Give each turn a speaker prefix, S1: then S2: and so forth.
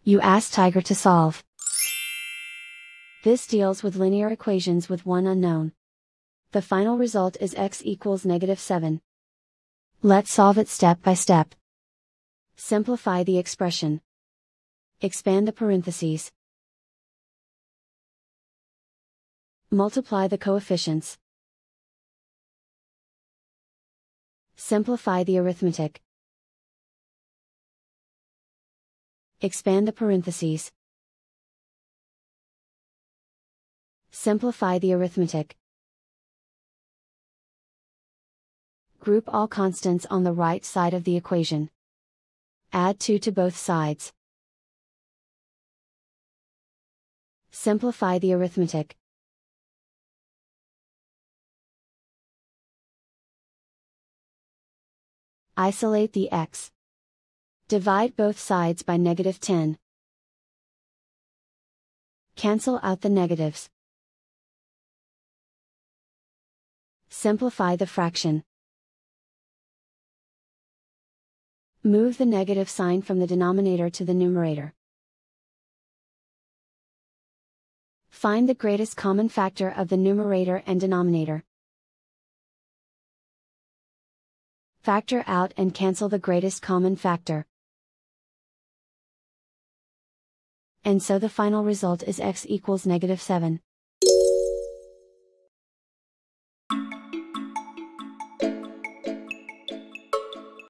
S1: You ask Tiger to solve. This deals with linear equations with one unknown. The final result is x equals -7. Let's solve it step by step. Simplify the expression. Expand the parentheses. Multiply the coefficients. Simplify the arithmetic. Expand the parentheses. Simplify the arithmetic. Group all constants on the right side of the equation. Add 2 to both sides. Simplify the arithmetic. Isolate the x. Divide both sides by -10. Cancel out the negatives. Simplify the fraction. Move the negative sign from the denominator to the numerator. Find the greatest common factor of the numerator and denominator. Factor out and cancel the greatest common factor. And so the final result is x equals -7.